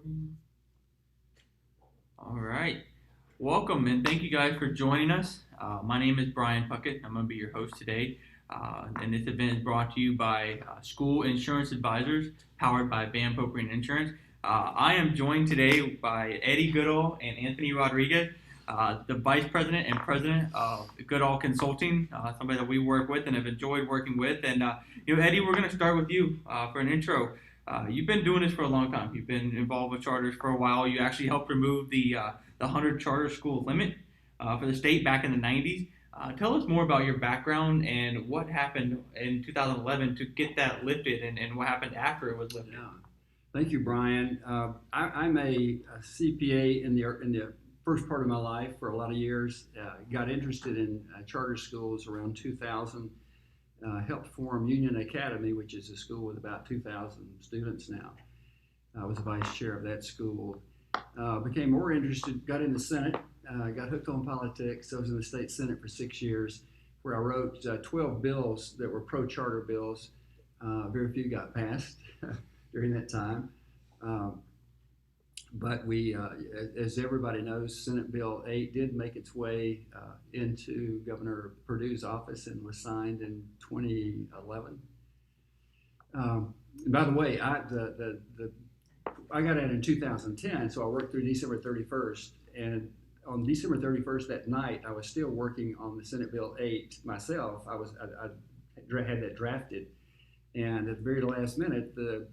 Recording. All right. Welcome and thank you guys for joining us. My name is Brian Puckett. I'm going to be your host today. And this event is brought to you by School Insurance Advisors, powered by Van Popery Insurance. I am joined today by Eddie Goodall and Anthony Rodriguez, the Vice President and President of Goodall Consulting, somebody that we work with and have enjoyed working with. And, Eddie, we're going to start with you for an intro. You've been doing this for a long time. You've been involved with charters for a while. You actually helped remove the 100 charter school limit for the state back in the 90s. Tell us more about your background and what happened in 2011 to get that lifted and what happened after it was lifted. Yeah. Thank you, Brian. I'm a CPA in the first part of my life for a lot of years. Got interested in charter schools around 2000. Helped form Union Academy, which is a school with about 2,000 students now. I was the vice chair of that school. Became more interested, got in the Senate, got hooked on politics. I was in the state Senate for 6 years, where I wrote 12 bills that were pro-charter bills. Very few got passed during that time. But we, as everybody knows, Senate Bill 8 did make its way into Governor Perdue's office and was signed in 2011. By the way, I got in 2010, so I worked through December 31st. And on December 31st, that night, I was still working on the Senate Bill 8 myself. I had that drafted. And at the very last minute, the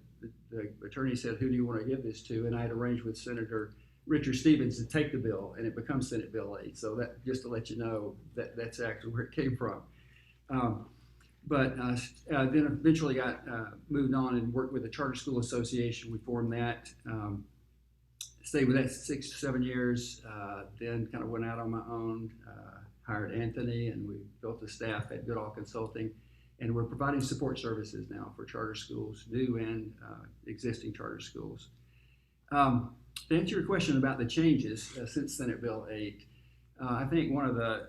attorney said, "Who do you want to give this to?" And I had arranged with Senator Richard Stevens to take the bill, and it becomes Senate Bill 8. So that, just to let you know, that's actually where it came from. But then eventually got moved on and worked with the Charter School Association. We formed that, stayed with that 6 to 7 years, then kind of went out on my own, hired Anthony, and we built a staff at Goodall Consulting. And we're providing support services now for charter schools, new and existing charter schools. To answer your question about the changes since Senate Bill 8, I think one of the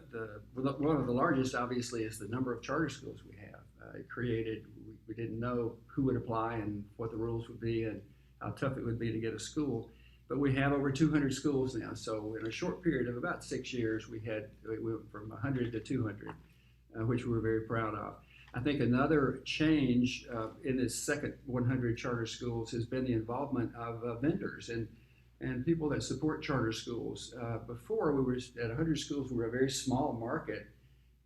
largest, obviously, is the number of charter schools we have. It created, we didn't know who would apply and what the rules would be and how tough it would be to get a school. But we have over 200 schools now. So in a short period of about 6 years, we went from 100 to 200, which we were very proud of. I think another change in this second 100 charter schools has been the involvement of vendors and people that support charter schools. Before, we were at 100 schools, we were a very small market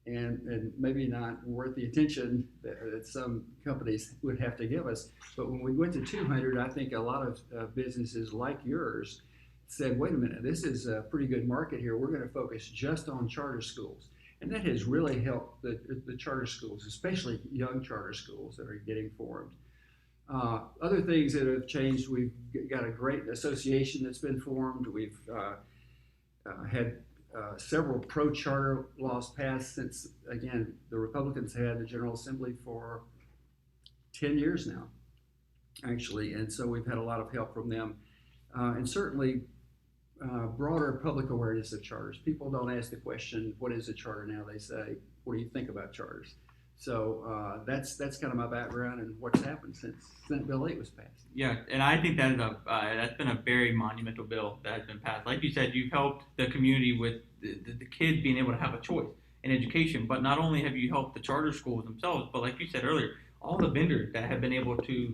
and maybe not worth the attention that some companies would have to give us. But when we went to 200, I think a lot of businesses like yours said, "Wait a minute, this is a pretty good market here. We're going to focus just on charter schools." And that has really helped the charter schools, especially young charter schools that are getting formed. Other things that have changed, we've got a great association that's been formed. We've had several pro-charter laws passed since, again, the Republicans had the General Assembly for 10 years now, actually. And so we've had a lot of help from them. And certainly, broader public awareness of charters. People don't ask the question, "What is a charter?" now. They say, "What do you think about charters?" So that's kind of my background and what's happened since Senate Bill 8 was passed. Yeah, and I think that's been a very monumental bill that has been passed. Like you said, you've helped the community with the kids being able to have a choice in education. But not only have you helped the charter schools themselves, but like you said earlier, all the vendors that have been able to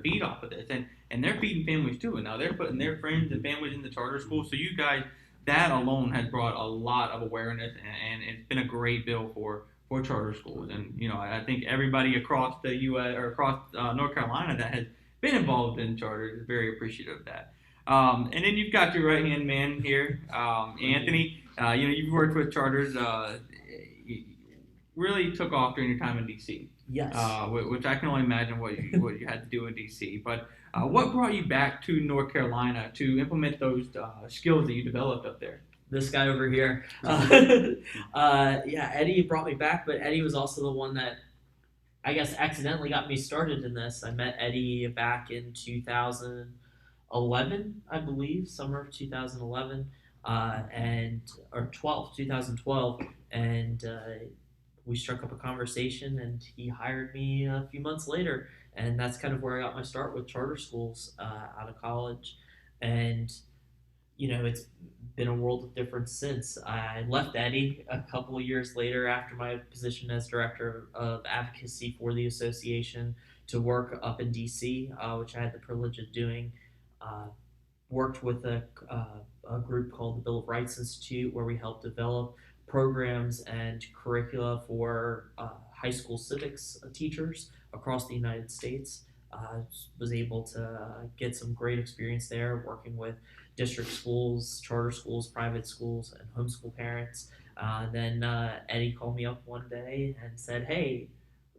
feed off of this. And they're feeding families too. And now they're putting their friends and families in the charter schools. So you guys, that alone has brought a lot of awareness, and it's been a great bill for charter schools. And, I think everybody across the U.S. or across North Carolina that has been involved in charters is very appreciative of that. And then you've got your right-hand man here, Anthony. You've worked with charters. You really took off during your time in D.C. Yes. Which I can only imagine what you had to do in D.C. But what brought you back to North Carolina to implement those skills that you developed up there? This guy over here. Eddie brought me back, but Eddie was also the one that, I guess, accidentally got me started in this. I met Eddie back in 2011, I believe, summer of 2011, or 2012, and we struck up a conversation, and he hired me a few months later, and that's kind of where I got my start with charter schools out of college. and it's been a world of difference since. I left Eddie a couple of years later after my position as director of advocacy for the association to work up in DC, which I had the privilege of doing. Uh, Worked with a group called the Bill of Rights Institute, where we helped develop programs and curricula for high school civics teachers across the United States. Was able to get some great experience there working with district schools, charter schools, private schools, and homeschool parents. Then Eddie called me up one day and said, "Hey,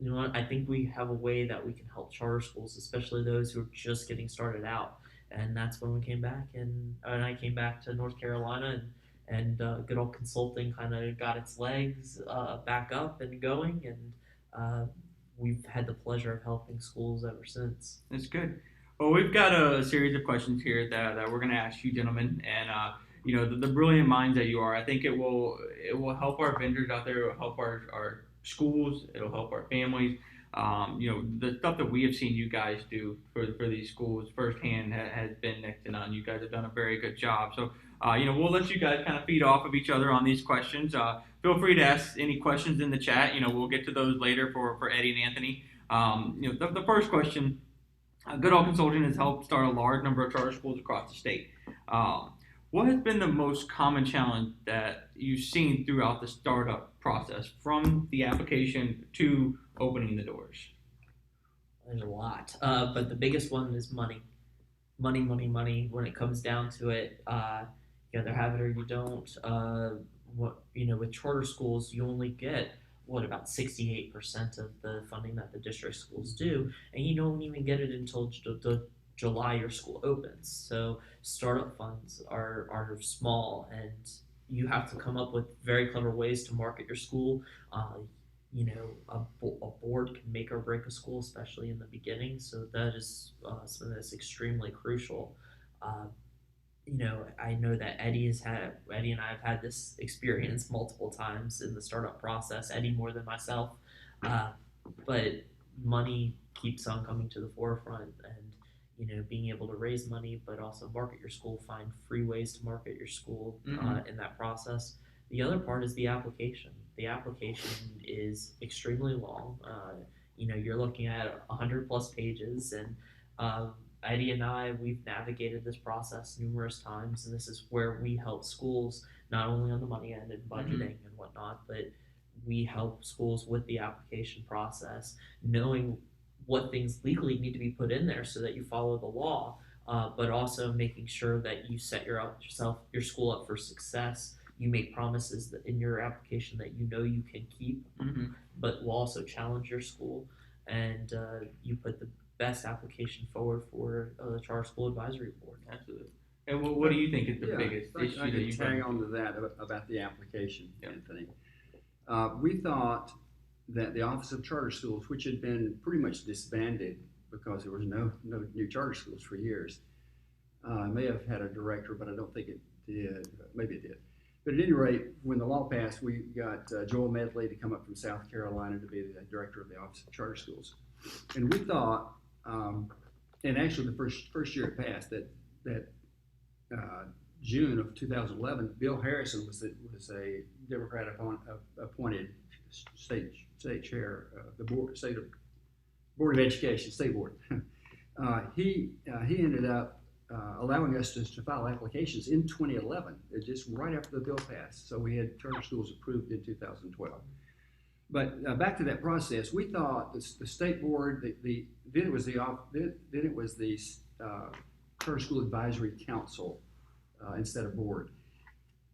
you know what? I think we have a way that we can help charter schools, especially those who are just getting started out." And that's when we came back, and I came back to North Carolina, and Goodall Consulting kind of got its legs back up and going, and we've had the pleasure of helping schools ever since. That's good. Well, we've got a series of questions here that we're going to ask you, gentlemen, and the brilliant minds that you are. I think it will help our vendors out there. It will help our schools. It'll help our families. The stuff that we have seen you guys do for these schools firsthand has been next to none. You guys have done a very good job. So, we'll let you guys kind of feed off of each other on these questions. Feel free to ask any questions in the chat. We'll get to those later for Eddie and Anthony. The first question, Goodall Consulting has helped start a large number of charter schools across the state. What has been the most common challenge that you've seen throughout the startup process, from the application to opening the doors? There's a lot, but the biggest one is money. Money. When it comes down to it, you either have it or you don't. With charter schools, you only get about 68% of the funding that the district schools do, and you don't even get it until the July your school opens. So startup funds are small, and you have to come up with very clever ways to market your school. A board can make or break a school, especially in the beginning. So that is something that's extremely crucial. I know that Eddie and I have had this experience multiple times in the startup process. Eddie more than myself, but money keeps on coming to the forefront, and being able to raise money, but also market your school, find free ways to market your school in that process. The other part is the application. The application is extremely long. You're looking at 100 plus pages, and Eddie and we've navigated this process numerous times, and this is where we help schools not only on the money end and budgeting and whatnot, but we help schools with the application process, knowing what things legally need to be put in there so that you follow the law, but also making sure that you set your school up for success. You make promises that in your application that you can keep, but will also challenge your school, and you put the best application forward for the Charter School Advisory Board. Absolutely. And what do you think is the biggest issue I that can you've tag on to that about the application, Yep. Anthony. We thought that the Office of Charter Schools, which had been pretty much disbanded because there was no new charter schools for years, may have had a director, but I don't think it did. Maybe it did. But at any rate, when the law passed, we got Joel Medley to come up from South Carolina to be the director of the Office of Charter Schools. And we thought, and actually the first year it passed, that June of 2011, Bill Harrison was a Democrat appointed state chair of the board of education, state board. He ended up allowing us to file applications in 2011, just right after the bill passed. So we had charter schools approved in 2012. But back to that process, we thought the state board, then it was the Charter School Advisory Council instead of board.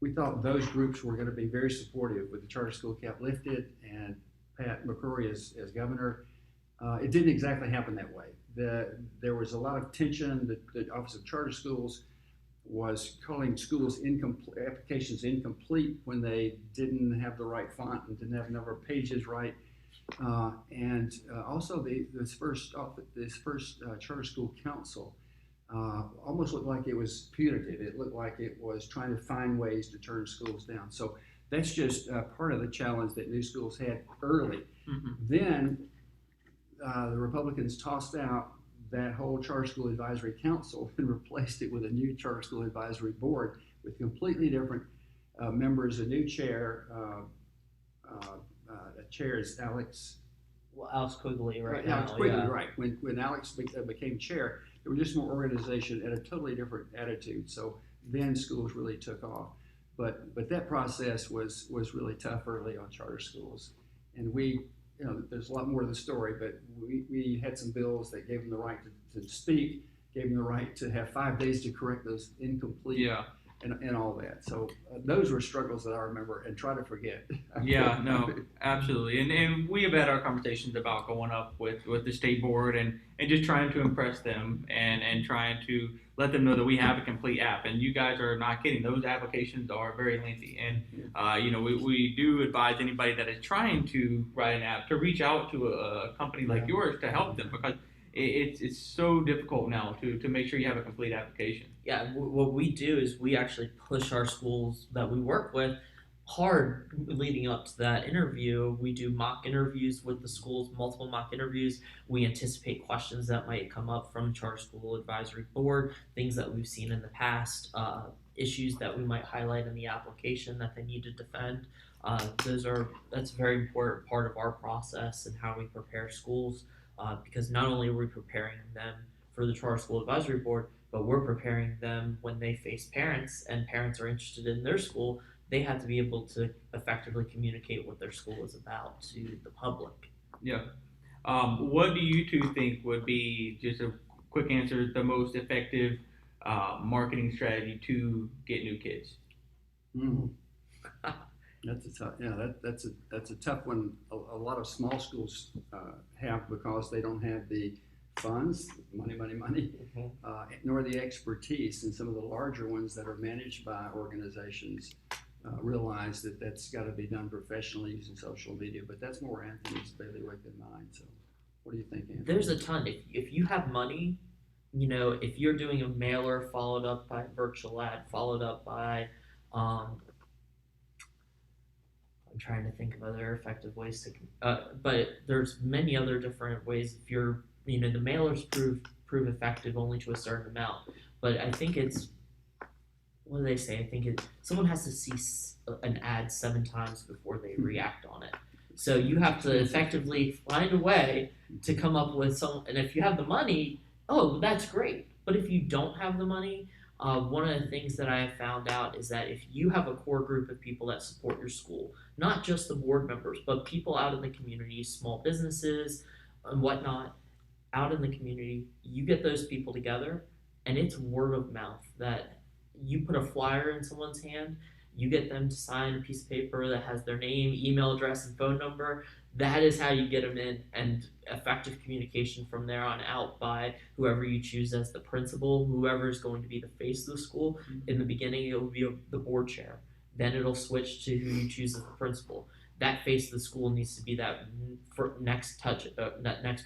We thought those groups were going to be very supportive with the charter school cap lifted and Pat McCrory as governor. It didn't exactly happen that way. There was a lot of tension. The Office of Charter Schools was calling schools applications incomplete when they didn't have the right font and didn't have the number of pages right. Also this first Charter School Council almost looked like it was punitive. It looked like it was trying to find ways to turn schools down. So that's just part of the challenge that new schools had early. Then the Republicans tossed out that whole charter school advisory council and replaced it with a new charter school advisory board with completely different members, a new chair. The chair is Alex. Well, Alex Quigley right Yeah, now. Alex Quigley, Yeah. right. When Alex became chair, there was just more organization and a totally different attitude. So then schools really took off. But that process was really tough early on charter schools. And we, there's a lot more to the story, but we had some bills that gave them the right to speak, gave them the right to have 5 days to correct those incomplete Yeah. and all that. So those were struggles that I remember and try to forget. Yeah, no, absolutely. And we have had our conversations about going up with the state board and just trying to impress them and trying to let them know that we have a complete app. And you guys are not kidding. Those applications are very lengthy. And, we do advise anybody that is trying to write an app to reach out to a company like yours to help them because it's so difficult now to make sure you have a complete application. Yeah, what we do is we actually push our schools that we work with hard leading up to that interview. We do mock interviews with the schools, multiple mock interviews. We anticipate questions that might come up from charter school advisory board, things that we've seen in the past, issues that we might highlight in the application that they need to defend. That's a very important part of our process and how we prepare schools, because not only are we preparing them for the charter school advisory board, but we're preparing them when they face parents and parents are interested in their school. They have to be able to effectively communicate what their school is about to the public. Yeah. What do you two think would be, just a quick answer, the most effective marketing strategy to get new kids? Mm. That's a tough. Yeah, that's a tough one. A lot of small schools have because they don't have the funds, money, nor the expertise. And some of the larger ones that are managed by organizations realize that that's got to be done professionally using social media. But that's more Anthony's bailiwick than mine. So, what do you think, Anthony? There's a ton. If you have money, if you're doing a mailer followed up by a virtual ad, followed up by, I'm trying to think of other effective ways to, but there's many other different ways. If you're, the mailers prove effective only to a certain amount, but I think it's, what do they say? I think someone has to see an ad 7 times before they react on it. So you have to effectively find a way to come up with some, and if you have the money, oh, that's great. But if you don't have the money, one of the things that I have found out is that if you have a core group of people that support your school, not just the board members, but people out in the community, small businesses and whatnot, out in the community, you get those people together, and it's word of mouth that you put a flyer in someone's hand, you get them to sign a piece of paper that has their name, email address, and phone number. That is how you get them in, and effective communication from there on out by whoever you choose as the principal, whoever is going to be the face of the school. In the beginning, it will be the board chair. Then it'll switch to who you choose as the principal. That face of the school needs to be that next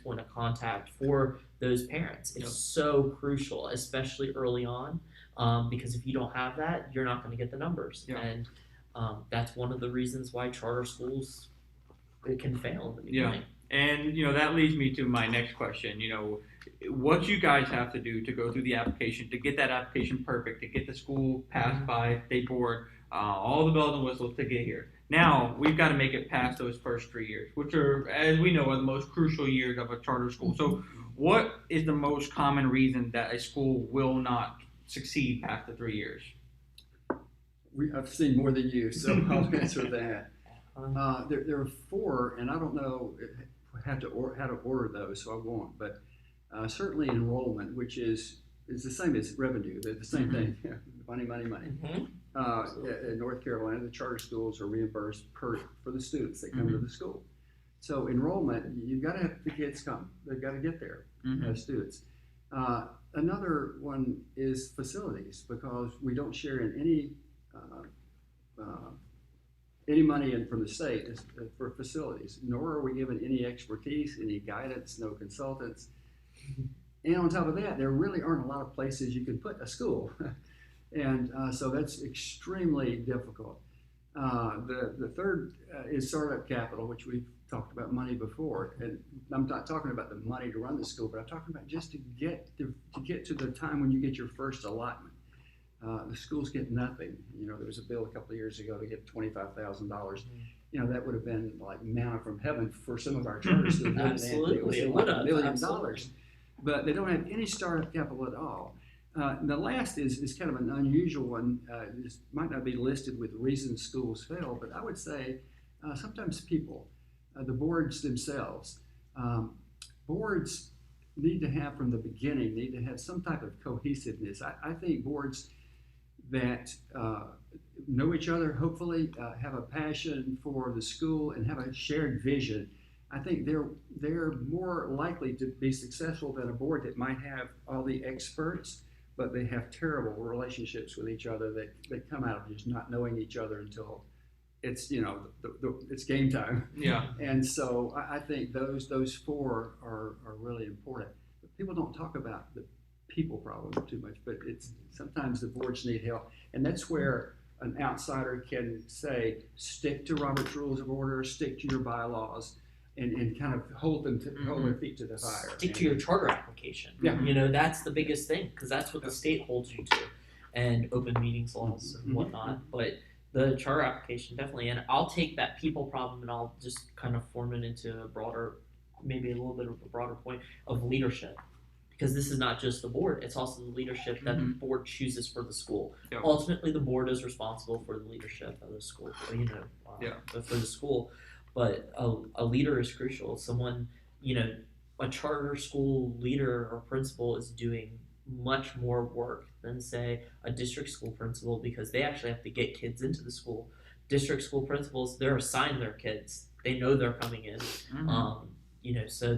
point of contact for those parents. It's so crucial, especially early on, because if you don't have that, you're not going to get the numbers. Yeah. And that's one of the reasons why charter schools it can fail in the beginning. Yeah. And that leads me to my next question. What you guys have to do to go through the application, to get that application perfect, to get the school passed by state board, all the bells and whistles to get here. Now we've got to make it past those first 3 years, which are, as we know, are the most crucial years of a charter school. So what is the most common reason that a school will not succeed past the 3 years? I've seen more than you, so I'll answer that. There are 4, and I don't know how to order those, so I won't. But certainly enrollment, which is the same as revenue. They're the same thing. Money. In North Carolina, the charter schools are reimbursed for the students that come to the school. So enrollment, you've got to have the kids come. They've got to get there as students. Another one is facilities, because we don't share in any money in from the state for facilities, nor are we given any expertise, any guidance, no consultants. And on top of that, there really aren't a lot of places you can put a school. And so that's extremely difficult. The third is startup capital, which we've talked about money before, and I'm not talking about the money to run the school, but I'm talking about just to get to the time when you get your first allotment. The schools get nothing. There was a bill a couple of years ago to get $25,000. That would have been like manna from heaven for some of our charter schools. Absolutely, it it was would like have. $1 million. Absolutely. But they don't have any startup capital at all. The last is kind of an unusual one. This might not be listed with reasons schools fail, but I would say sometimes people, the boards themselves, boards need to have from the beginning, need to have some type of cohesiveness. I think boards that know each other, hopefully have a passion for the school and have a shared vision, I think they're more likely to be successful than a board that might have all the experts, but they have terrible relationships with each other that come out of just not knowing each other until it's it's game time. Yeah. And so I think those four are really important. But people don't talk about the people problem too much, but it's sometimes the boards need help, and that's where an outsider can say, stick to Robert's Rules of Order, stick to your bylaws, and kind of hold their feet to the fire. Stick to your charter application. Yeah. That's the biggest thing, because that's what the state holds you to, and open meetings laws and whatnot. But the charter application, definitely, and I'll take that people problem and I'll just kind of form it into a broader, maybe a little bit of a broader point of leadership. Because this is not just the board, it's also the leadership that the board chooses for the school. Yep. Ultimately, the board is responsible for the leadership of the school, for the school. But a leader is crucial. Someone, a charter school leader or principal is doing much more work than, say, a district school principal, because they actually have to get kids into the school. District school principals, they're assigned their kids. They know they're coming in. So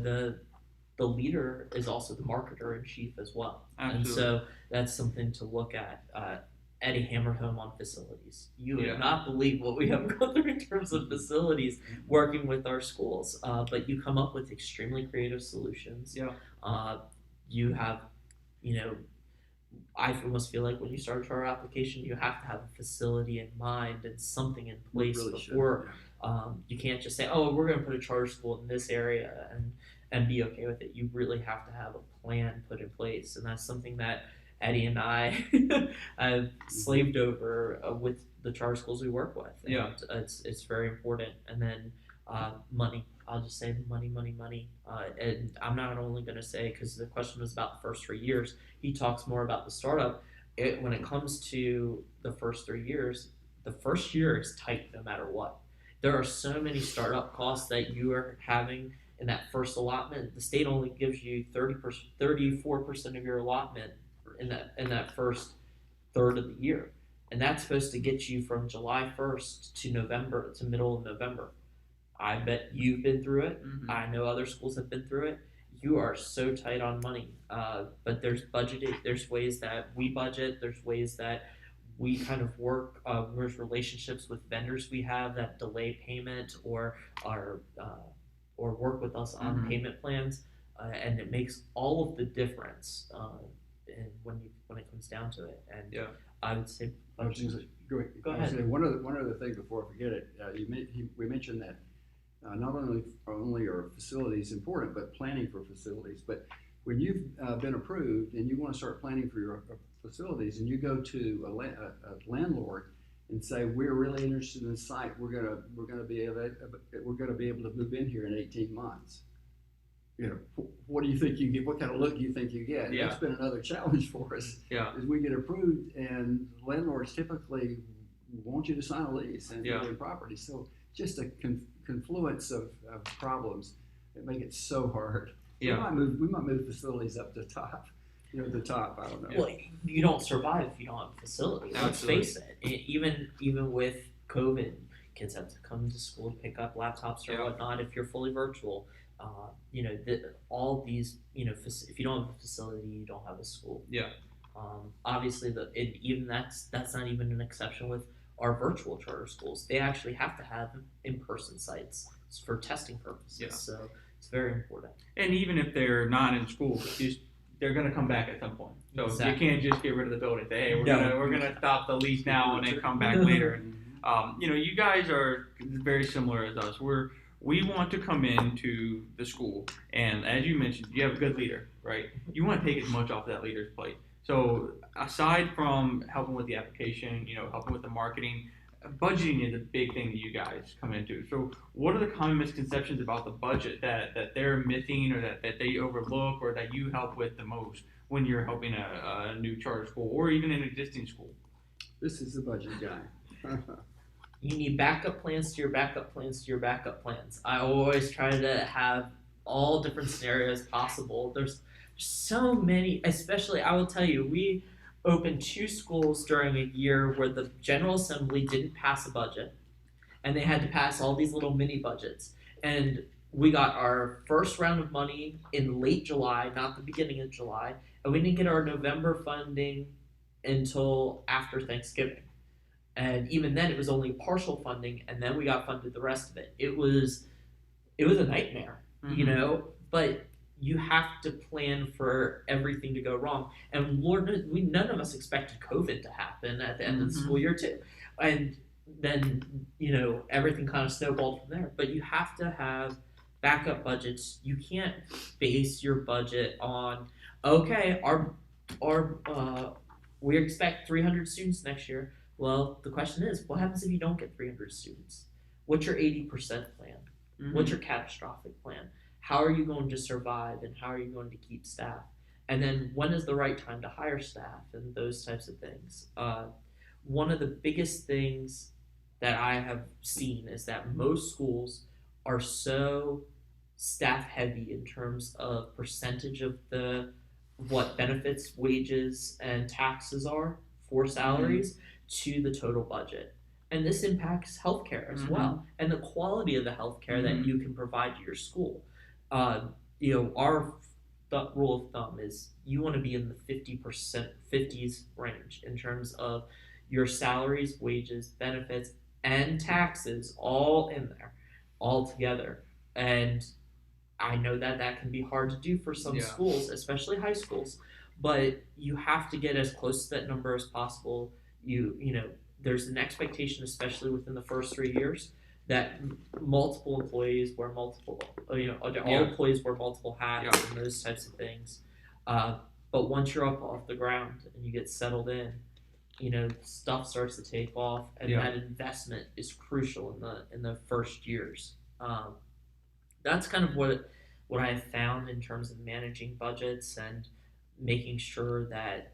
the leader is also the marketer in chief as well. Absolutely. And so that's something to look at. Eddie hammered home on facilities. You would not believe what we have gone through in terms of facilities working with our schools. But you come up with extremely creative solutions. You have, I almost feel like when you start a charter application, you have to have a facility in mind and something in place before. You can't just say, oh, we're going to put a charter school in this area and be okay with it. You really have to have a plan put in place, and that's something that Eddie and I have slaved over with the charter schools we work with. And it's very important. And then money. I'll just say money. And I'm not only going to say, because the question was about the first 3 years, he talks more about the startup. When it comes to the first 3 years, the first year is tight no matter what. There are so many startup costs that you are having in that first allotment. The state only gives you 34% of your allotment in that first third of the year, and that's supposed to get you from July 1st to November, to middle of November. I bet you've been through it. I know other schools have been through it. You are so tight on money, but there's budgeting. There's ways that we budget. There's ways that we kind of work. There's relationships with vendors we have that delay payment or work with us on payment plans, and it makes all of the difference. And when it comes down to it, and I would say, go ahead. Say one other thing before I forget it. We mentioned that not only are facilities important, but planning for facilities. But when you've been approved and you want to start planning for your facilities, and you go to a landlord and say, we're really interested in this site, we're gonna be able to move in here in 18 months. What do you think you get? What kind of look do you think you get? That's been another challenge for us. Is we get approved, and landlords typically want you to sign a lease and their property. So just a confluence of problems that make it so hard. We might move facilities up to the top. The top. I don't know. Well, you don't survive if you don't have a facility. Let's face it. Even with COVID, kids have to come to school to pick up laptops or whatnot. If you're fully virtual. All these, if you don't have a facility, you don't have a school. Obviously, that's not even an exception with our virtual charter schools. They actually have to have in-person sites for testing purposes. So it's very important. And even if they're not in school, they're going to come back at some point. So you can't just get rid of the building and say, hey, we're gonna stop the lease now and then come back later. You guys are very similar as us. we want to come into the school, and as you mentioned, you have a good leader, right? You want to take as much off that leader's plate. So aside from helping with the application, helping with the marketing, budgeting is a big thing that you guys come into. So what are the common misconceptions about the budget that they're missing, or that they overlook, or that you help with the most when you're helping a new charter school or even an existing school? This is the budget guy. You need backup plans to your backup plans to your backup plans. I always try to have all different scenarios possible. There's so many, especially I will tell you, we opened 2 schools during a year where the General Assembly didn't pass a budget and they had to pass all these little mini budgets. And we got our first round of money in late July, not the beginning of July, and we didn't get our November funding until after Thanksgiving. And even then it was only partial funding, and then we got funded the rest of it. It was a nightmare, but you have to plan for everything to go wrong. And Lord knows, none of us expected COVID to happen at the end of the school year too. And then, everything kind of snowballed from there. But you have to have backup budgets. You can't base your budget on, okay, we expect 300 students next year. Well, the question is, what happens if you don't get 300 students? What's your 80% plan? What's your catastrophic plan? How are you going to survive, and how are you going to keep staff? And then when is the right time to hire staff, and those types of things. One of the biggest things that I have seen is that most schools are so staff heavy in terms of percentage of what benefits, wages, and taxes are for salaries to the total budget. And this impacts healthcare as well, and the quality of the healthcare that you can provide to your school. Our rule of thumb is you want to be in the 50s range in terms of your salaries, wages, benefits, and taxes all in there, all together. And I know that can be hard to do for some schools, especially high schools, but you have to get as close to that number as possible. There's an expectation, especially within the first 3 years, that multiple employees wear multiple, all employees wear multiple hats and those types of things. But once you're up off the ground and you get settled in, stuff starts to take off, and that investment is crucial in the first years. That's kind of what I have found in terms of managing budgets and making sure that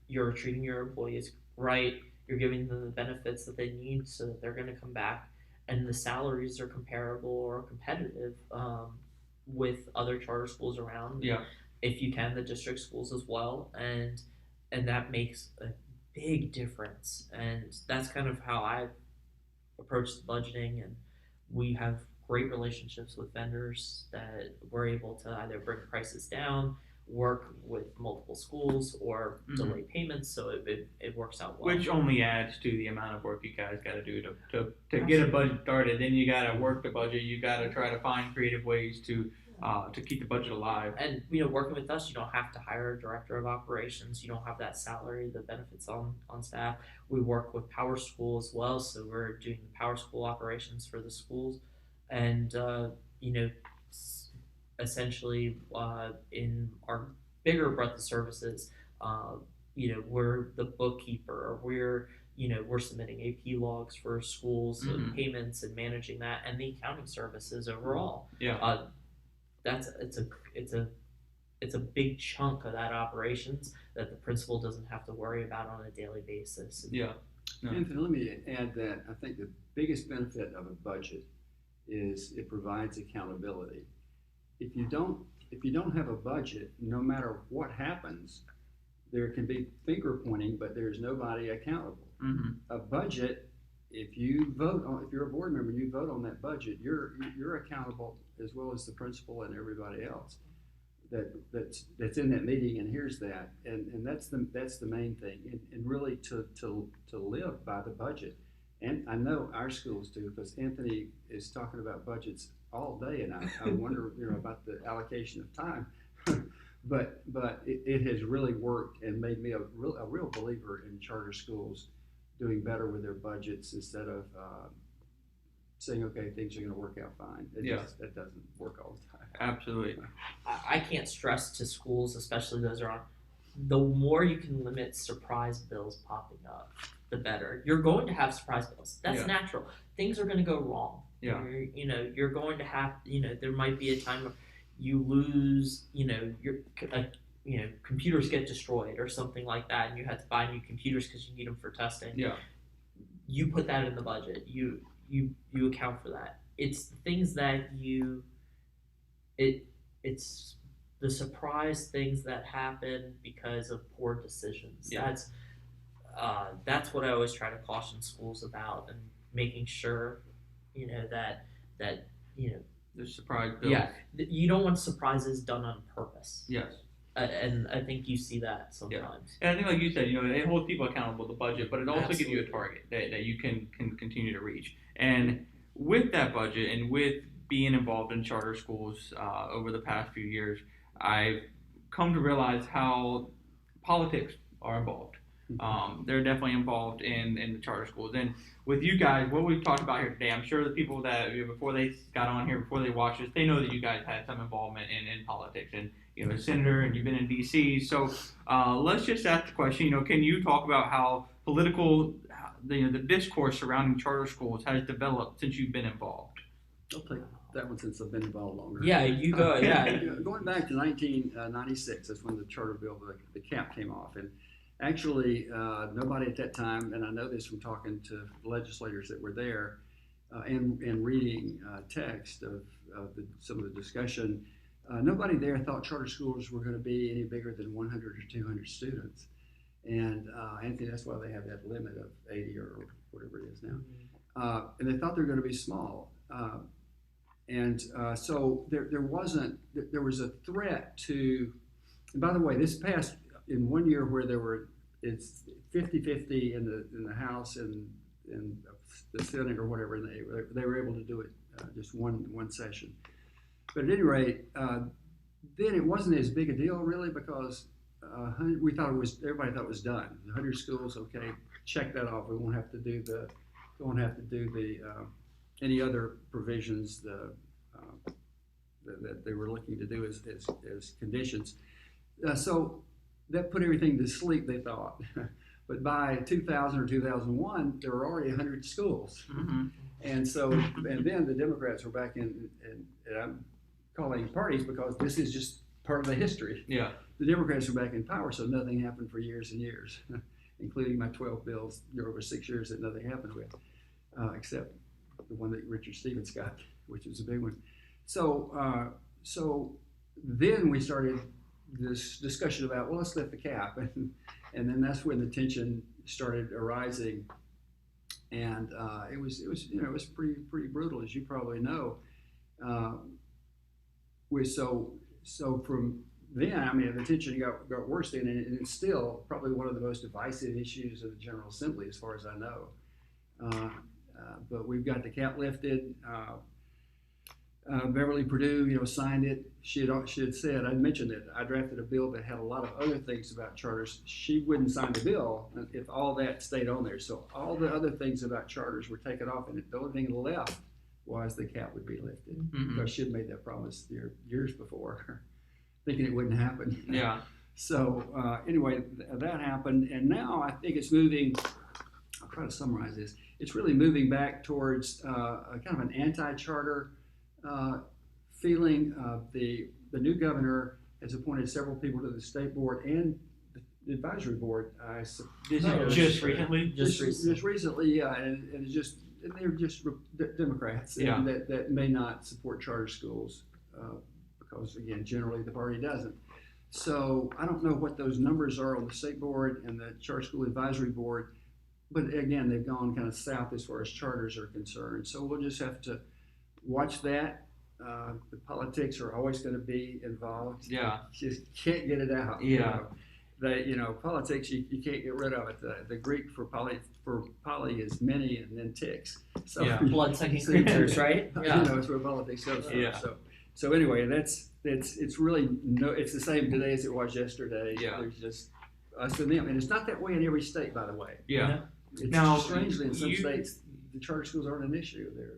you're treating your employees right, you're giving them the benefits that they need so that they're going to come back, and the salaries are comparable or competitive with other charter schools around. If you can, the district schools as well, and that makes a big difference. And that's kind of how I approach the budgeting, and we have great relationships with vendors that we're able to either bring prices down, work with multiple schools, or delay payments, so it works out well. Which only adds to the amount of work you guys got to do to get a budget started. Then you got to work the budget. You got to try to find creative ways to keep the budget alive. And working with us, you don't have to hire a director of operations. You don't have that salary, the benefits on staff. We work with Power School as well, so we're doing the Power School operations for the schools, and essentially in our bigger breadth of services, we're the bookkeeper, or we're submitting AP logs for schools and payments and managing that, and the accounting services overall. It's a big chunk of that operations that the principal doesn't have to worry about on a daily basis. Anthony, let me add that I think the biggest benefit of a budget is it provides accountability. If you don't have a budget, no matter what happens, there can be finger pointing, but there's nobody accountable. A budget, if you're a board member, you vote on that budget, you're accountable as well as the principal and everybody else that's in that meeting and hears that, and that's the main thing, and really to live by the budget. And I know our schools do, because Anthony is talking about budgets all day, and I wonder about the allocation of time. but it has really worked and made me a real believer in charter schools doing better with their budgets instead of saying, okay, things are going to work out fine. That doesn't work all the time. Absolutely. I can't stress to schools, especially those around, the more you can limit surprise bills popping up, the better. You're going to have surprise bills. That's Yeah. natural. Things are going to go wrong. Yeah. You're going to have, there might be a time where you lose, computers get destroyed or something like that, and you have to buy new computers because you need them for testing. Yeah. You put that in the budget. You account for that. It's the things that it's the surprise things that happen because of poor decisions. Yeah. That's what I always try to caution schools about, and making sure, that There's surprise bills. yeah, you don't want surprises done on purpose. Yes. And I think you see that sometimes. And I think, like you said, it holds people accountable to the budget, but it also gives you a Absolutely. target that you can continue to reach. And with that budget, and with being involved in charter schools over the past few years, I've come to realize how politics are involved. They're definitely involved in the charter schools. And with you guys, what we've talked about here today, I'm sure the people that before they got on here, before they watched this, they know that you guys had some involvement in politics, and a senator, and you've been in D.C. So let's just ask the question. Can you talk about how political, the discourse surrounding charter schools has developed since you've been involved? I'll take that one since I've been involved longer. Yeah, you go. Yeah. Going back to 1996, that's when the charter bill, the cap came off, and actually nobody at that time, and I know this from talking to legislators that were there and reading text of some of the discussion. Nobody there thought charter schools were going to be any bigger than 100 or 200 students, and Anthony, that's why they have that limit of 80 or whatever it is now. And they thought they were going to be small. So there was a threat to, and by the way, this passed in 1 year where it's 50-50 in the House and the Senate or whatever, and they were able to do it just one session. But at any rate, then it wasn't as big a deal really, because everybody thought it was done. 100 schools, okay, check that off. We won't have to do any other provisions that they were looking to do as conditions. So that put everything to sleep, they thought. But by 2000 or 2001, there were already 100 schools. Mm-hmm. And then the Democrats were back in, and I'm calling parties because this is just part of the history. Yeah. The Democrats were back in power, so nothing happened for years and years, including my 12 bills over 6 years that nothing happened with, except the one that Richard Stevens got, which was a big one. So then we started this discussion about, well, let's lift the cap, and then that's when the tension started arising, and it was pretty brutal, as you probably know. So from then, I mean, the tension got worse then, and it's still probably one of the most divisive issues of the General Assembly, as far as I know. But we've got the cap lifted. Beverly Perdue, signed it. She had said, I mentioned it, I drafted a bill that had a lot of other things about charters. She wouldn't sign the bill if all that stayed on there. So all the other things about charters were taken off, and the only thing left was the cap would be lifted. Mm-hmm. Because she had made that promise years before, thinking it wouldn't happen. Yeah. So anyway, that happened, and now I think it's moving. I'll try to summarize this. It's really moving back towards a kind of an anti-charter feeling. The new governor has appointed several people to the state board and the advisory board. Just recently? Just recently, yeah, and they're just Democrats, yeah, that may not support charter schools because, again, generally the party doesn't. So I don't know what those numbers are on the state board and the charter school advisory board, but again, they've gone kind of south as far as charters are concerned. So we'll just have to watch that. The politics are always going to be involved. Yeah. You just can't get it out. Yeah. Politics, you can't get rid of it. The Greek for poly is many and then ticks. So yeah. Blood-sucking creatures, right? Yeah. It's where politics goes from. Yeah. So anyway, it's really it's the same today as it was yesterday. Yeah. There's just us and them, and it's not that way in every state, by the way. Yeah. It's Now, strangely in some states the charter schools aren't an issue there.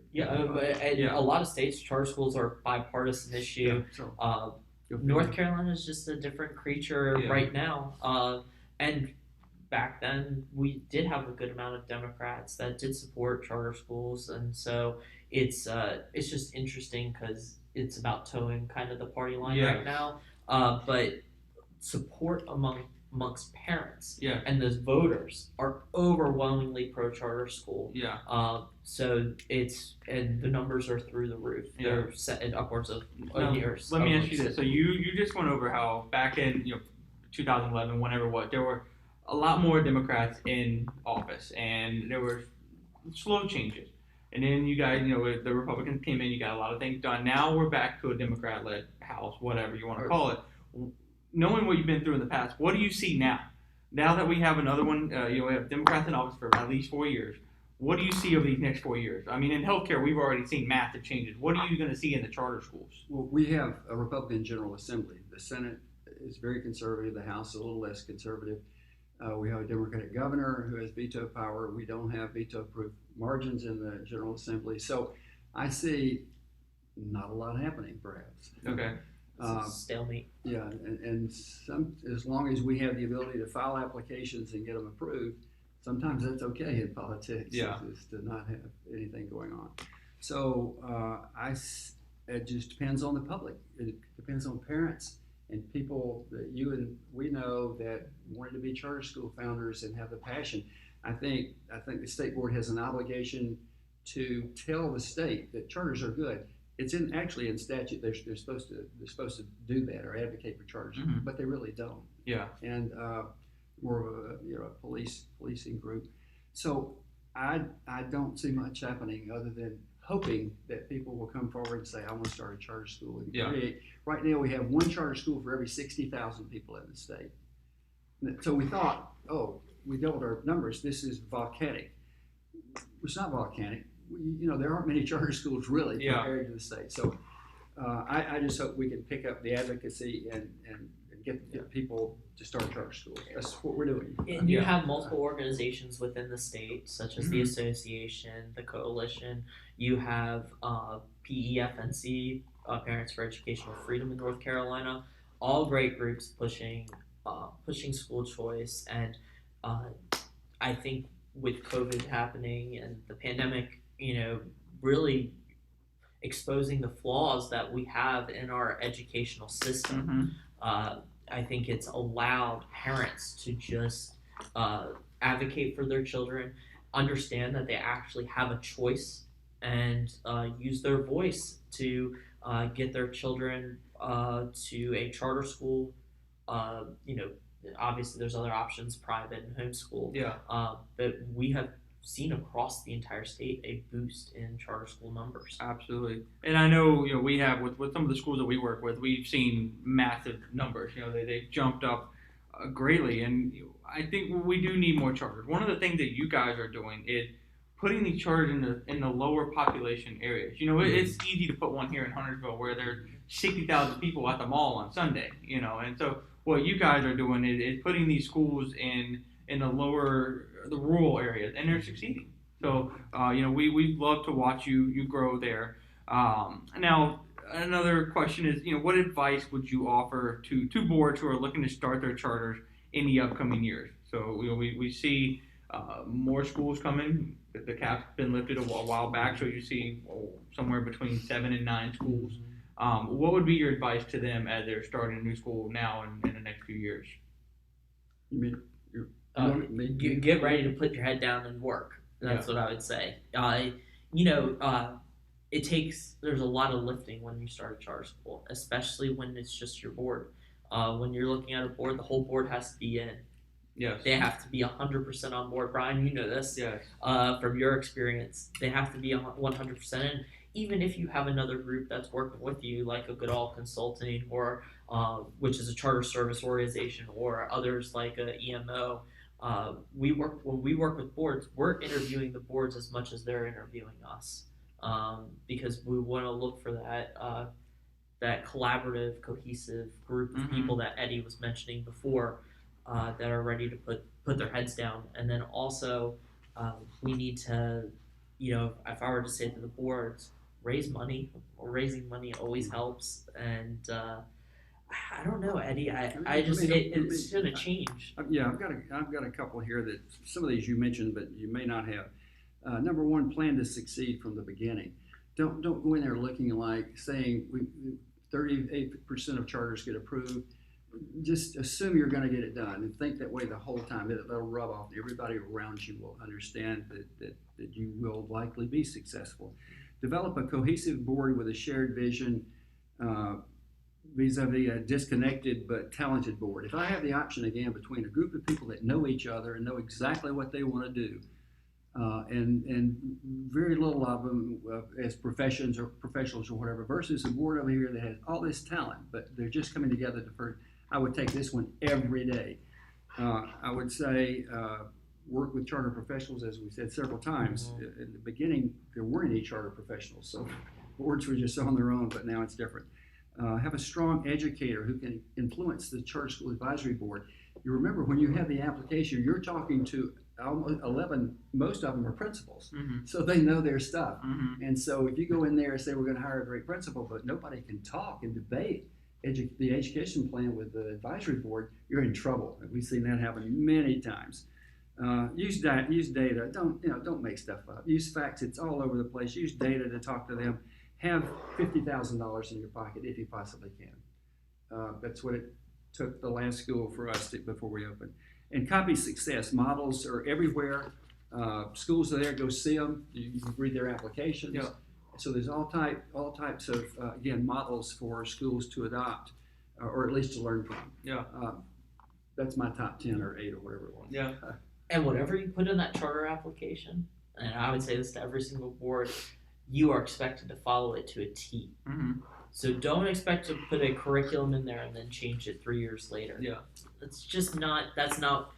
And Yeah. a lot of states, charter schools are a bipartisan issue. So North Carolina is just a different creature Yeah. right now. And back then, we did have a good amount of Democrats that did support charter schools, and so it's just interesting because it's about towing kind of the party line Yeah. right now. But support amongst parents Yeah. and those voters are overwhelmingly pro charter school. Yeah. So and the numbers are through the roof. Yeah. They're set at upwards of Now, years. let me ask you this. So you just went over how back in 2011, whenever there were a lot more Democrats in office, and there were slow changes. And then you guys, the Republicans came in, you got a lot of things done. Now we're back to a Democrat-led House, whatever you want to call it. Knowing what you've been through in the past, what do you see now? Now that we have another one, we have Democrats in office for at least 4 years. What do you see over these next 4 years? I mean, in healthcare, we've already seen massive changes. What are you going to see in the charter schools? Well, we have a Republican General Assembly. The Senate is very conservative. The House is a little less conservative. We have a Democratic governor who has veto power. We don't have veto-proof margins in the General Assembly. So I see not a lot happening, perhaps. Okay. Stalemate. Yeah, and as long as we have the ability to file applications and get them approved, sometimes that's okay in politics. Yeah. Is to not have anything going on. So it just depends on the public. It depends on parents and people that you and we know that wanted to be charter school founders and have the passion. I think the state board has an obligation to tell the state that charters are good. It's actually in statute. They're supposed to do that or advocate for charters, but they really don't. Yeah. And more of a policing group. So I don't see much happening other than hoping that people will come forward and say, I want to start a charter school and create. Right now we have one charter school for every 60,000 people in the state. So we thought, we doubled our numbers. This is volcanic. It's not volcanic. There aren't many charter schools really compared to the state. So I just hope we can pick up the advocacy and get people to start charter schools. That's what we're doing. And you have multiple organizations within the state, such as the association, the coalition. You have PEFNC, Parents for Educational Freedom in North Carolina. All great groups pushing school choice. And I think with COVID happening and the pandemic, really exposing the flaws that we have in our educational system. I think it's allowed parents to just advocate for their children, understand that they actually have a choice, and use their voice to get their children to a charter school. Obviously there's other options, private and homeschool. Yeah. But we have seen across the entire state a boost in charter school numbers. Absolutely. And I know, we have with some of the schools that we work with, we've seen massive numbers. They've jumped up greatly, and I think we do need more charters. One of the things that you guys are doing is putting these charters in the lower population areas. It's easy to put one here in Huntersville where there's 60,000 people at the mall on Sunday, and so what you guys are doing is putting these schools in the rural areas, and they're succeeding. So, we love to watch you grow there. Now, another question is, what advice would you offer to boards who are looking to start their charters in the upcoming years? So, we see more schools coming. The cap's been lifted a while back, so you see somewhere between 7 and 9 schools. What would be your advice to them as they're starting a new school now and in the next few years? You mean get ready to put your head down and work. That's what I would say. There's a lot of lifting when you start a charter school, especially when it's just your board. When you're looking at a board, the whole board has to be in. Yes. They have to be 100% on board. Brian, you know this. Yes. From your experience, they have to be 100% in. Even if you have another group that's working with you, like a Goodall Consulting, or which is a charter service organization, or others like a EMO, when we work with boards, we're interviewing the boards as much as they're interviewing us, because we want to look for that collaborative, cohesive group of people that Eddie was mentioning before, that are ready to put their heads down. And then also we need to if I were to say to the boards, raise money, or raising money always helps. And I don't know, Eddie. It's gonna change. Yeah, I've got a couple here that some of these you mentioned, but you may not have. Number one, plan to succeed from the beginning. Don't go in there looking like saying 38% of charters get approved. Just assume you're going to get it done and think that way the whole time. It'll rub off. Everybody around you will understand that you will likely be successful. Develop a cohesive board with a shared vision vis-a-vis a disconnected but talented board. If I have the option again between a group of people that know each other and know exactly what they want to do, and very little of them as professions or professionals or whatever, versus a board over here that has all this talent, but they're just coming together I would take this one every day. I would say work with charter professionals, as we said several times. In the beginning, there weren't any charter professionals, so boards were just on their own, but now it's different. Have a strong educator who can influence the charter school advisory board. You remember when you have the application, you're talking to 11, most of them are principals, so they know their stuff. And so if you go in there and say we're going to hire a great principal, but nobody can talk and debate the education plan with the advisory board, you're in trouble. We've seen that happen many times. Use data. Don't make stuff up. Use facts. It's all over the place. Use data to talk to them. Have $50,000 in your pocket if you possibly can. That's what it took the last school for us before we opened. And copy success. Models are everywhere. Schools are there. Go see them. You can read their applications. Yeah. So there's all types of again models for schools to adopt, or at least to learn from. Yeah. That's my top 10 or 8 or whatever it was. Yeah. And whatever you put in that charter application, and I would say this to every single board, you are expected to follow it to a T. So don't expect to put a curriculum in there and then change it 3 years later. Yeah. That's just not. That's not.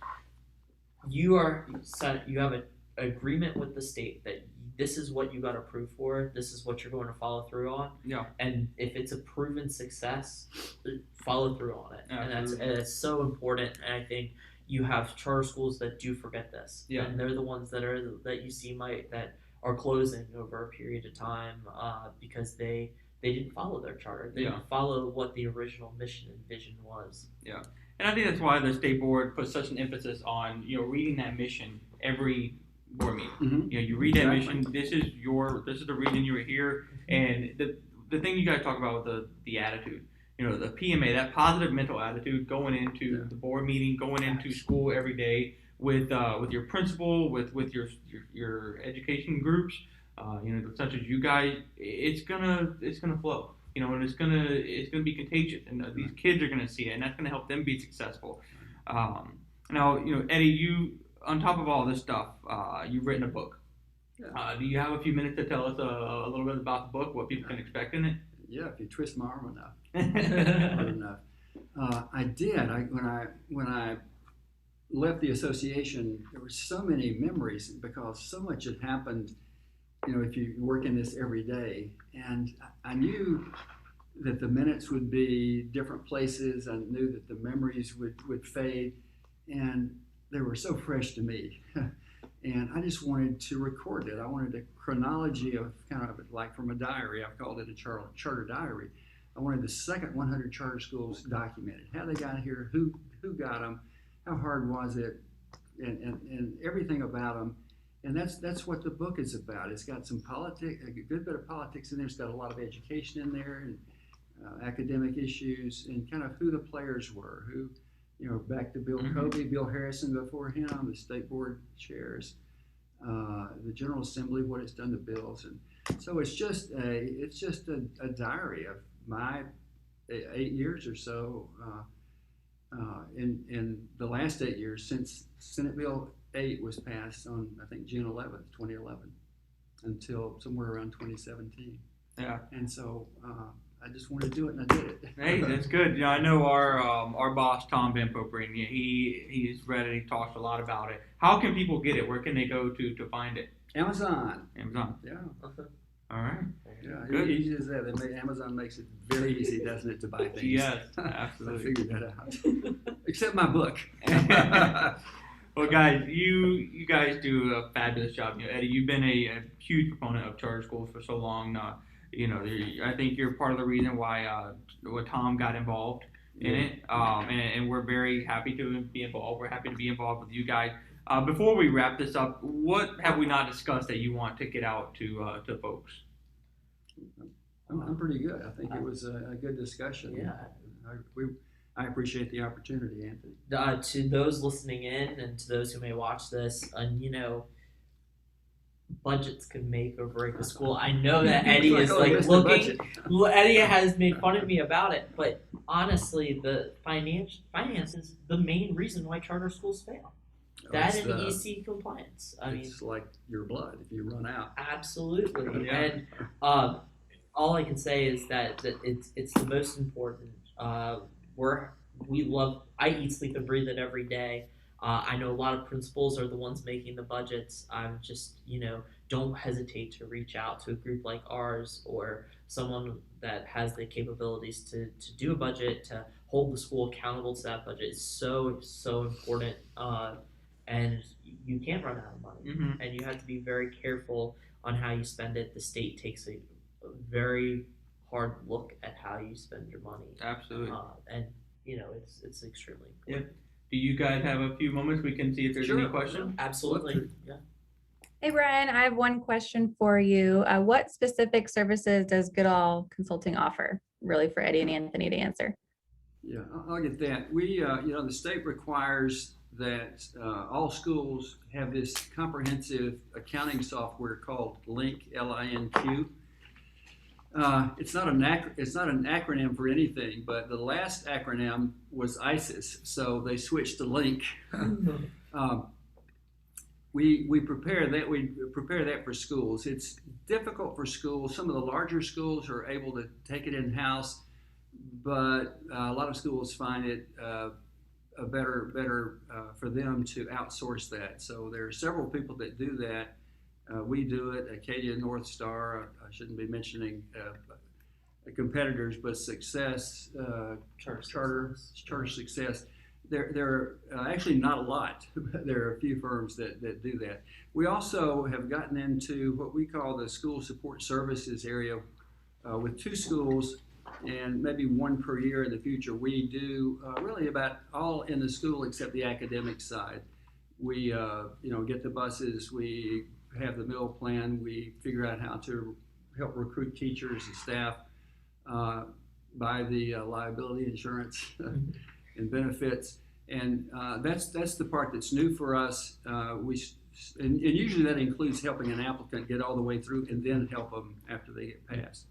You have an agreement with the state that this is what you got approved for. This is what you're going to follow through on. Yeah. And if it's a proven success, follow through on it. Absolutely. And that's so important. And I think you have charter schools that do forget this. Yeah. And they're the ones that you see that are closing over a period of time because they didn't follow their charter. They didn't follow what the original mission and vision was. Yeah. And I think that's why the state board puts such an emphasis on reading that mission every board meeting. You read that mission. This is the reason you were here. And the thing you guys talk about with the attitude, the PMA, that positive mental attitude going into the board meeting, going into school every day with your principal, with your education groups, such as you guys, it's gonna flow. And it's gonna be contagious, and these kids are gonna see it, and that's gonna help them be successful. Now, Eddie, you, on top of all this stuff, you've written a book. Yeah. Do you have a few minutes to tell us a little bit about the book, what people can expect in it? Yeah, if you twist my arm enough. Hard enough. I did. When I left the association, there were so many memories because so much had happened. If you work in this every day, and I knew that the minutes would be different places. I knew that the memories would fade, and they were so fresh to me. And I just wanted to record it. I wanted a chronology of kind of like from a diary. I've called it a charter diary. I wanted the second 100 charter schools documented. How they got here, who got them, how hard was it, and everything about them. And that's what the book is about. It's got some politics, a good bit of politics in there. It's got a lot of education in there and academic issues and kind of who the players were, who, back to Bill Covey, Bill Harrison before him, the state board chairs, the General Assembly, what it's done to bills. And so it's just a diary of my 8 years or so in the last 8 years since Senate Bill 8 was passed on, I think, June 11th, 2011, until somewhere around 2017. Yeah. And so I just wanted to do it, and I did it. Hey, that's good. I know our boss, Tom Van Popering, he's read it. He talks a lot about it. How can people get it? Where can they go to find it? Amazon. Amazon. Yeah. All right. Yeah. Good. Easy as that. Amazon makes it very easy, doesn't it, to buy things? Yes, I absolutely. figured that out. Except my book. Well, guys, you guys do a fabulous job. Eddie, you've been a huge proponent of charter schools for so long. I think you're part of the reason why Tom got involved in it, and we're very happy to be involved. We're happy to be involved with you guys. Before we wrap this up, what have we not discussed that you want to get out to folks? I'm pretty good. I think it was a good discussion. Yeah. I appreciate the opportunity, Anthony. To those listening in and to those who may watch this, budgets can make or break a school. I know that Eddie is like looking. Eddie has made fun of me about it, but honestly, the finance is the main reason why charter schools fail. That and EC compliance. It's like your blood if you run out. Absolutely, Yeah. and all I can say is that it's the most important. I eat, sleep, and breathe it every day. I know a lot of principals are the ones making the budgets. I'm just, don't hesitate to reach out to a group like ours or someone that has the capabilities to do a budget, to hold the school accountable to that budget is so, so important. And you can't run out of money. Mm-hmm. And you have to be very careful on how you spend it. The state takes a very hard look at how you spend your money. Absolutely. And it's extremely important. Do you guys have a few moments? We can see if there's any questions. Absolutely. Yeah. Hey, Brian, I have one question for you. What specific services does Goodall Consulting offer, really, for Eddie and Anthony to answer? Yeah, I'll get that. We, the state requires that all schools have this comprehensive accounting software called Link, L-I-N-Q. It's not an acronym for anything, but the last acronym was ISIS, so they switched to Link. We prepare that for schools. It's difficult for schools. Some of the larger schools are able to take it in house, but a lot of schools find it better for them to outsource that. So there are several people that do that. We do it. Acadia, North Star. I shouldn't be mentioning competitors, but Success, Charter Success. There are actually not a lot. There are a few firms that do that. We also have gotten into what we call the school support services area with 2 schools and maybe 1 per year in the future. We do really about all in the school except the academic side. We get the buses. We have the meal plan. We figure out how to help recruit teachers and staff, buy the liability insurance and benefits, and that's the part that's new for us. And usually that includes helping an applicant get all the way through and then help them after they get passed.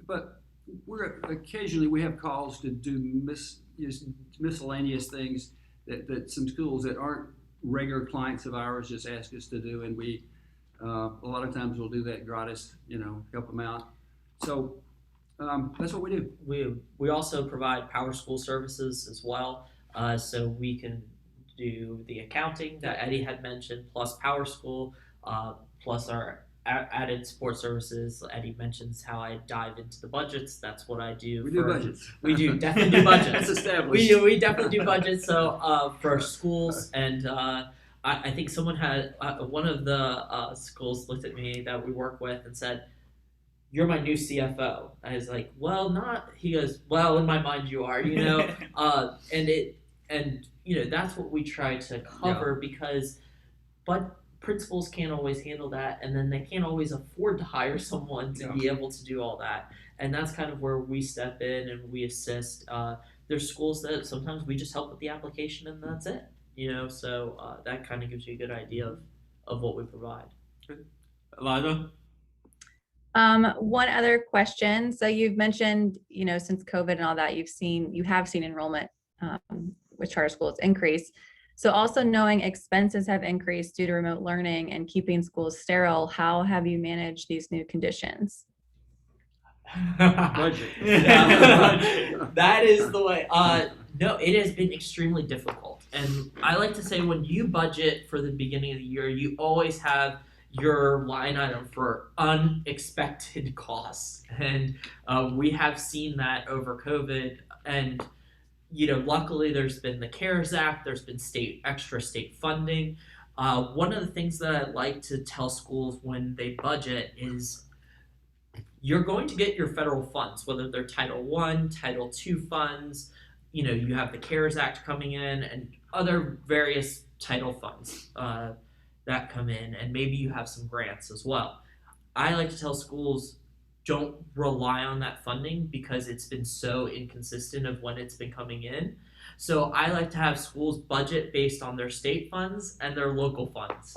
But occasionally we have calls to do miscellaneous things that some schools that aren't regular clients of ours just ask us to do, and we a lot of times we'll do that gratis, help them out. So that's what we do. We also provide power school services as well, so we can do the accounting that Eddie had mentioned, plus power school, plus our added support services. Eddie mentions how I dive into the budgets. That's what I do. We do budgets. We do definitely do budgets. That's established. We definitely do budgets. So for schools, and I think someone had one of the schools looked at me that we work with and said, "You're my new CFO." I was like, "Well, not." He goes, "Well, in my mind, you are." And that's what we try to cover but principals can't always handle that, and then they can't always afford to hire someone to be able to do all that. And that's kind of where we step in and we assist. There's schools that sometimes we just help with the application and that's it. So that kind of gives you a good idea of what we provide. Eliza? One other question. So you've mentioned, since COVID and all that, you have seen enrollment with charter schools increase. So also knowing expenses have increased due to remote learning and keeping schools sterile, how have you managed these new conditions? Budget. That is the way. No, it has been extremely difficult. And I like to say when you budget for the beginning of the year, you always have your line item for unexpected costs. And we have seen that over COVID. And luckily there's been the CARES Act, there's been extra state funding. One of the things that I like to tell schools when they budget is you're going to get your federal funds, whether they're Title One, Title Two funds. You have the CARES Act coming in and other various title funds that come in, and maybe you have some grants as well. I like to tell schools don't rely on that funding because it's been so inconsistent of when it's been coming in. So I like to have schools budget based on their state funds and their local funds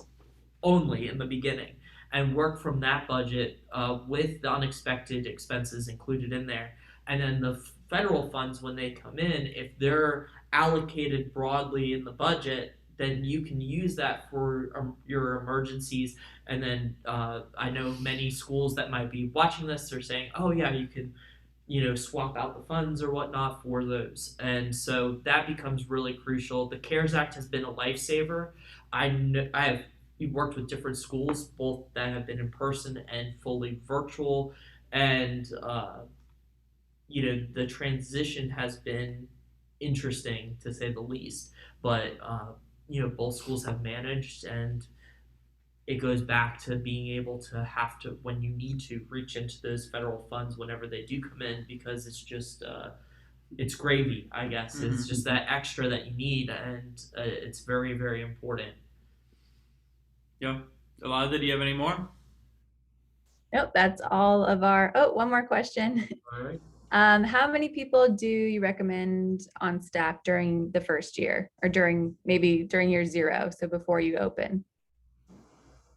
only in the beginning and work from that budget with the unexpected expenses included in there. And then the federal funds, when they come in, if they're allocated broadly in the budget, then you can use that for your emergencies. And then I know many schools that might be watching this are saying, oh, yeah, you can swap out the funds or whatnot for those. And so that becomes really crucial. The CARES Act has been a lifesaver. I have worked with different schools, both that have been in person and fully virtual. And, the transition has been interesting to say the least. But, both schools have managed, and it goes back to being able to have to, when you need to, reach into those federal funds whenever they do come in, because it's just it's gravy, I guess. Mm-hmm. It's just that extra that you need, and it's very, very important. Yeah. Eliza, do you have any more? Nope, that's all of our. Oh, one more question. All right. How many people do you recommend on staff during the first year, or during year 0, so before you open?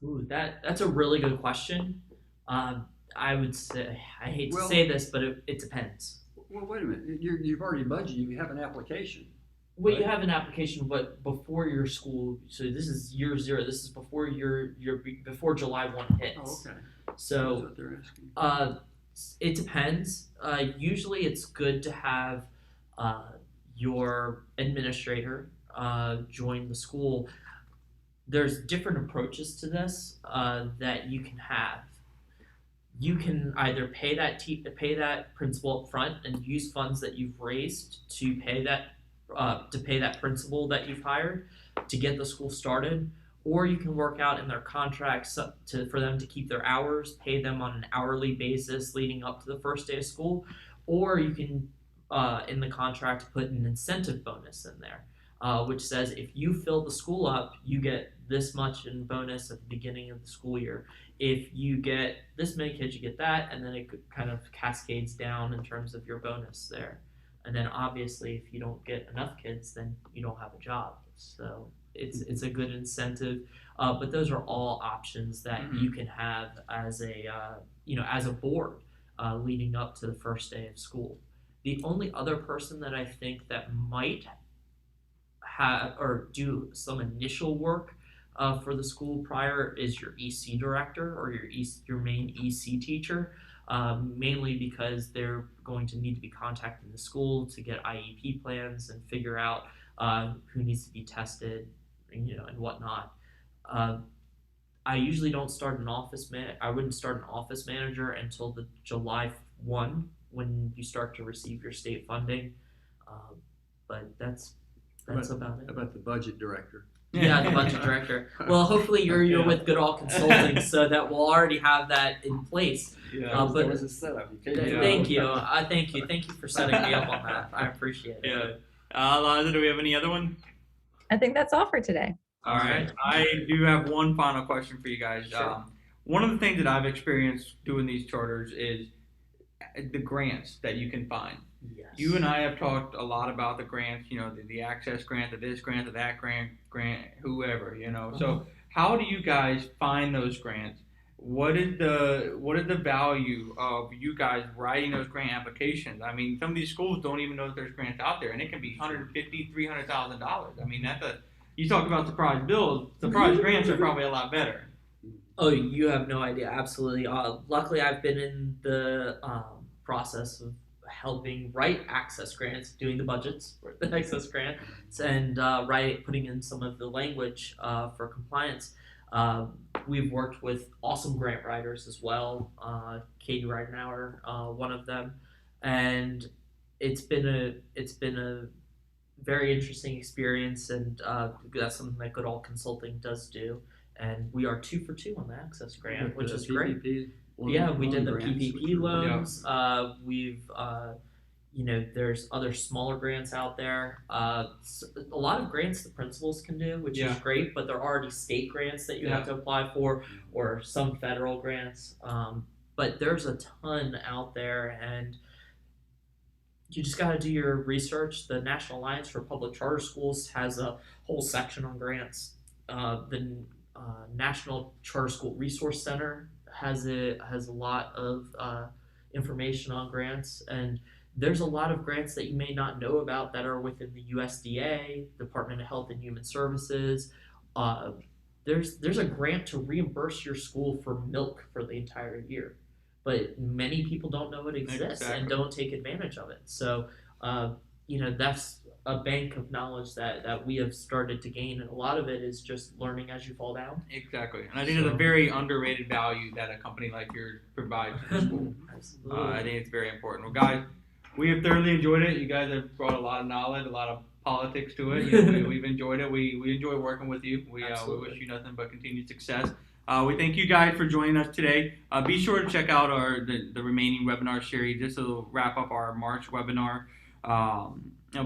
Ooh, that's a really good question. I would say, I hate to say this, but it depends. Well, wait a minute. You've already budgeted. You have an application. Well, you have an application, but before your school. So this is year 0. This is before before July 1 hits. Oh, okay. So that's what they're asking. It depends. Usually, it's good to have your administrator join the school. There's different approaches to this that you can have. You can either pay that principal up front and use funds that you've raised to pay that principal that you've hired to get the school started, or you can work out in their contracts for them to keep their hours, pay them on an hourly basis leading up to the first day of school, or you can in the contract put an incentive bonus in there. Which says if you fill the school up, you get this much in bonus at the beginning of the school year. If you get this many kids, you get that, and then it kind of cascades down in terms of your bonus there. And then obviously, if you don't get enough kids, then you don't have a job. So it's a good incentive. But those are all options that you can have as a board leading up to the first day of school. The only other person that I think that might have or do some initial work for the school prior is your EC director or your main EC teacher, mainly because they're going to need to be contacting the school to get IEP plans and figure out who needs to be tested, and whatnot. I usually don't start an office I wouldn't start an office manager until the July 1 when you start to receive your state funding, but that's about it. About the budget director. Yeah, the budget director. Well, hopefully you're with Goodall Consulting, so that we'll already have that in place. Yeah, but was a setup. Thank you. Thank you for setting me up on that. I appreciate it. Yeah. Eliza, do we have any other one? I think that's all for today. All right. I do have one final question for you guys. Sure. One of the things that I've experienced doing these charters is the grants that you can find. Yes. You and I have talked a lot about the grants, the access grant, the this grant, the that grant, whoever, So how do you guys find those grants? What is the value of you guys writing those grant applications? I mean, some of these schools don't even know that there's grants out there, and it can be $150,000, $300,000. I mean, you talk about surprise bills. Surprise grants are probably a lot better. Oh, you have no idea. Absolutely. Luckily, I've been in the process of helping write access grants, doing the budgets for the access grants, and putting in some of the language for compliance. We've worked with awesome grant writers as well. Katie Reidenauer, one of them, and it's been a very interesting experience, and that's something that Goodall Consulting does do. And we are 2 for 2 on the Access grant, which is great. PPP Yeah, we did the loan grants, PPP which were- loans. We've there's other smaller grants out there. A lot of grants the principals can do, which is great, but there are already state grants that you have to apply for, or some federal grants. But there's a ton out there, and you just got to do your research. The National Alliance for Public Charter Schools has a whole section on grants. The National Charter School Resource Center has a lot of information on grants, and there's a lot of grants that you may not know about that are within the USDA, Department of Health and Human Services. There's a grant to reimburse your school for milk for the entire year, but many people don't know it exists and don't take advantage of it. So, that's a bank of knowledge that we have started to gain, and a lot of it is just learning as you fall down. Exactly, and I think it's a very underrated value that a company like yours provides to the school. Absolutely. I think it's very important. Well, guys, we have thoroughly enjoyed it. You guys have brought a lot of knowledge, a lot of politics to it. We've enjoyed it. We enjoy working with you. We wish you nothing but continued success. We thank you guys for joining us today. Be sure to check out the remaining webinar series. This will wrap up our March webinar.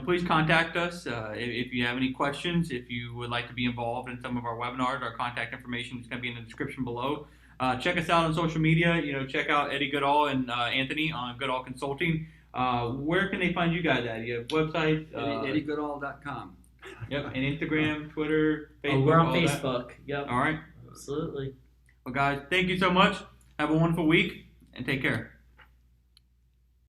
Please contact us if you have any questions. If you would like to be involved in some of our webinars, our contact information is going to be in the description below. Check us out on social media. Check out Eddie Goodall and Anthony on Goodall Consulting. Where can they find you guys at? You have websites? EddieGoodall.com. Yep, and Instagram, Twitter, Facebook. We're on all Facebook. That. Yep. All right. Absolutely. Well, guys, thank you so much. Have a wonderful week and take care.